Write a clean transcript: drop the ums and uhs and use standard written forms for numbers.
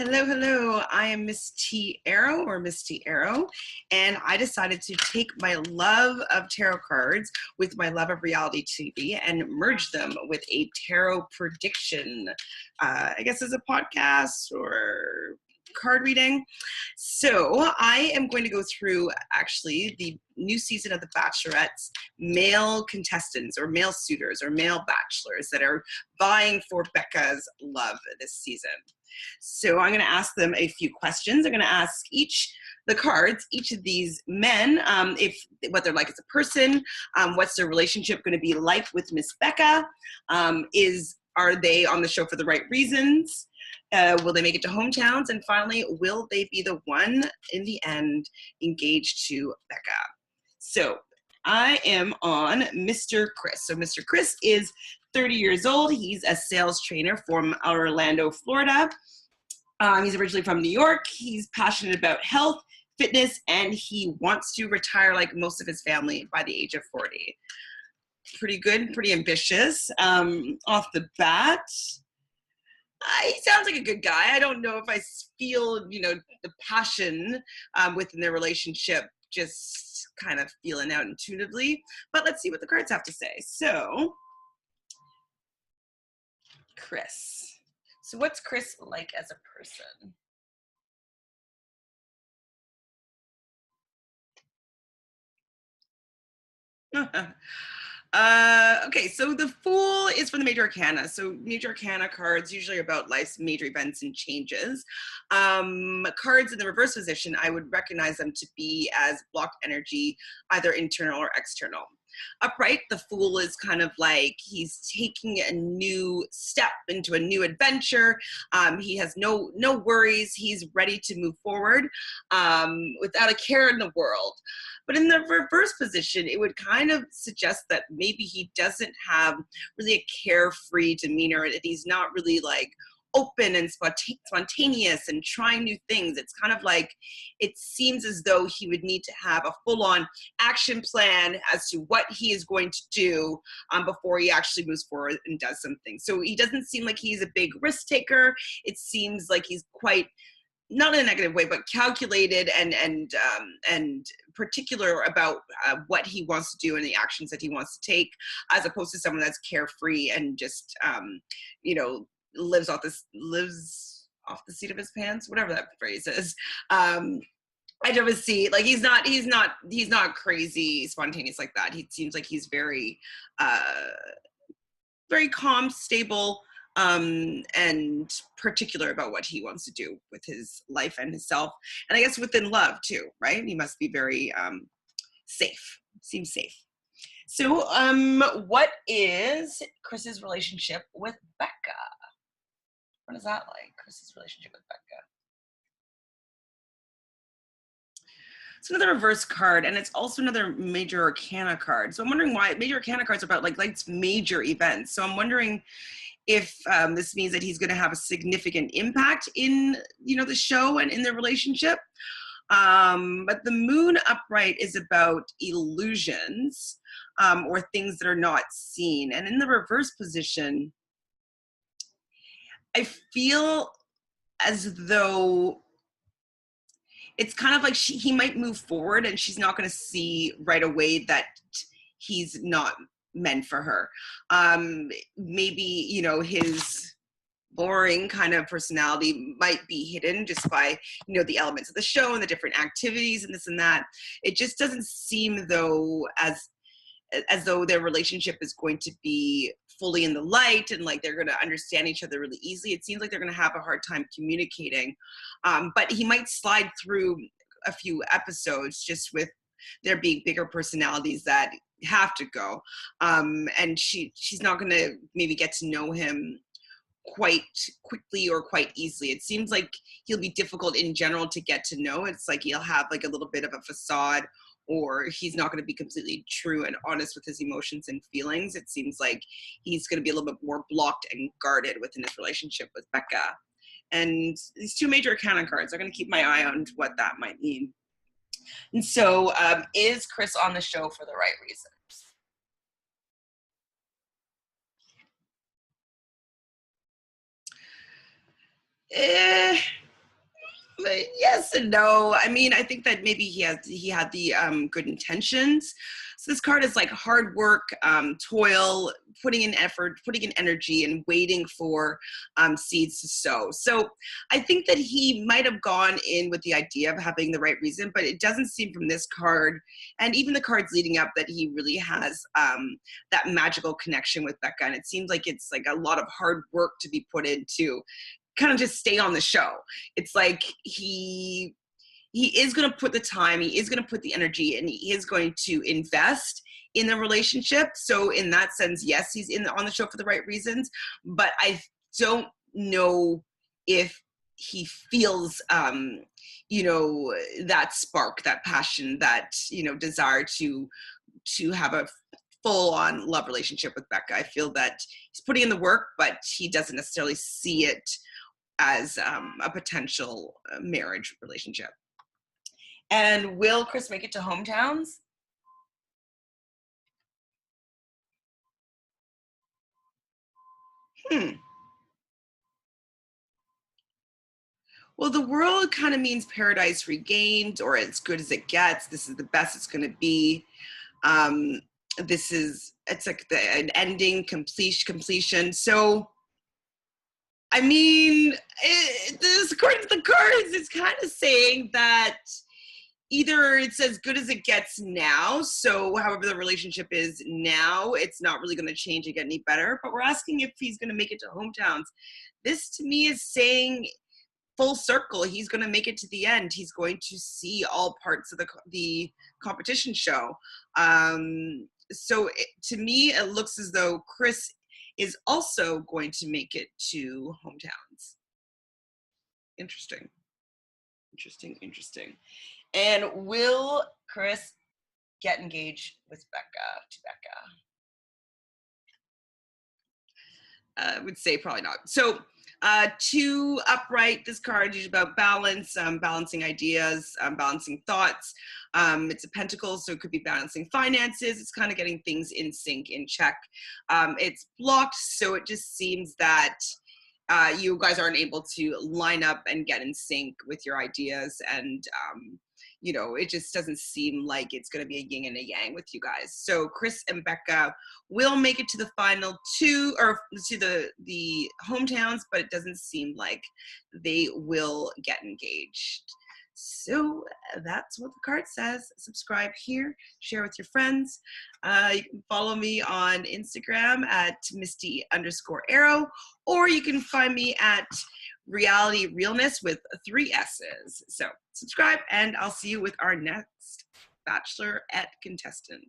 Hello, hello. I am Miss T Arrow or Miss T Arrow, and I decided to take my love of tarot cards with my love of reality TV and merge them with a tarot prediction. I guess as a podcast or card reading. So I am going to go through actually the new season of The Bachelorette's male contestants or male suitors or male bachelors that are vying for Becca's love this season. So I'm going to ask them a few questions. I'm going to ask each of these men, if what they're like as a person, what's their relationship going to be like with Miss Becca, are they on the show for the right reasons? Will they make it to hometowns? And finally, will they be the one in the end engaged to Becca? So I am on Mr. Chris. So Mr. Chris is 30 years old. He's a sales trainer from Orlando, Florida. He's originally from New York. He's passionate about health, fitness, and he wants to retire like most of his family by the age of 40. Pretty good, pretty ambitious. Off the bat, he sounds like a good guy. I don't know if I feel, the passion within their relationship, just kind of feeling out intuitively. But let's see what the cards have to say. So, Chris. So what's Chris like as a person? Okay, so the Fool is for the Major Arcana. So Major Arcana cards usually are about life's major events and changes. Cards in the reverse position, I would recognize them to be as blocked energy, either internal or external. Upright, the Fool is kind of like he's taking a new step into a new adventure. He has no worries. He's ready to move forward without a care in the world. But in the reverse position, it would kind of suggest that maybe he doesn't have really a carefree demeanor, that he's not really like open and spontaneous and trying new things. It's kind of like it seems as though he would need to have a full-on action plan as to what he is going to do before he actually moves forward and does something. So he doesn't seem like he's a big risk taker. It seems like he's quite, not in a negative way, but calculated and particular about what he wants to do and the actions that he wants to take, as opposed to someone that's carefree and just lives off the seat of his pants, whatever that phrase is. I don't see, like, he's not crazy spontaneous like that. He seems like he's very very calm, stable, and particular about what he wants to do with his life and himself. And I guess within love too, right? He must be very safe, seems safe. So what is Chris's relationship with Becca? What is that like, Chris's relationship with Becca? It's another reverse card, and it's also another Major Arcana card. So I'm wondering why Major Arcana cards are about like major events. So I'm wondering if this means that he's going to have a significant impact in the show and in their relationship. But the Moon upright is about illusions or things that are not seen. And in the reverse position, I feel as though it's kind of like he might move forward and she's not going to see right away that he's not meant for her. Maybe, his boring kind of personality might be hidden just by, the elements of the show and the different activities and this and that. It just doesn't seem though as though their relationship is going to be fully in the light and like they're going to understand each other really easily. It seems like they're going to have a hard time communicating. But he might slide through a few episodes just with there being bigger personalities that have to go. And she's not going to maybe get to know him quite quickly or quite easily. It seems like he'll be difficult in general to get to know. It's like he'll have like a little bit of a facade, or he's not going to be completely true and honest with his emotions and feelings. It seems like he's going to be a little bit more blocked and guarded within his relationship with Becca. And these two Major Arcana cards, I'm going to keep my eye on what that might mean. And so is Chris on the show for the right reasons? But yes and no. I mean, I think that maybe he had the good intentions. So this card is like hard work, toil, putting in effort, putting in energy, and waiting for seeds to sow. So I think that he might have gone in with the idea of having the right reason, but it doesn't seem from this card, and even the cards leading up, that he really has that magical connection with Becca. And it seems like it's like a lot of hard work to be put into kind of just stay on the show. It's like he is going to put the time, he is going to put the energy, and he is going to invest in the relationship. So in that sense, yes, he's on the show for the right reasons, but I don't know if he feels that spark, that passion, that desire to have a full-on love relationship with Becca. I feel that he's putting in the work, but he doesn't necessarily see it as a potential marriage relationship. And will Chris make it to hometowns? Well, the world kind of means paradise regained, or as good as it gets. This is the best it's going to be. It's like an ending, completion. So, I mean, this according to the cards, it's kind of saying that either it's as good as it gets now, so however the relationship is now, it's not really going to change and get any better, but we're asking if he's going to make it to hometowns. This to me is saying full circle, he's going to make it to the end. He's going to see all parts of the competition show. To me, it looks as though Chris is also going to make it to hometowns. Interesting. And will Chris get engaged with Becca? I would say probably not. So two upright, this card is about balance, balancing ideas, balancing thoughts. It's a pentacle, so it could be balancing finances. It's kind of getting things in sync, in check. It's blocked, so it just seems that you guys aren't able to line up and get in sync with your ideas, and it just doesn't seem like it's going to be a yin and a yang with you guys. So Chris and Becca will make it to the final two, or to the hometowns, but it doesn't seem like they will get engaged. So that's what the card says. Subscribe here, share with your friends. You can follow me on Instagram at Misty_Arrow, or you can find me at Reality Realness with 3 S's. So subscribe, and I'll see you with our next Bachelorette contestant.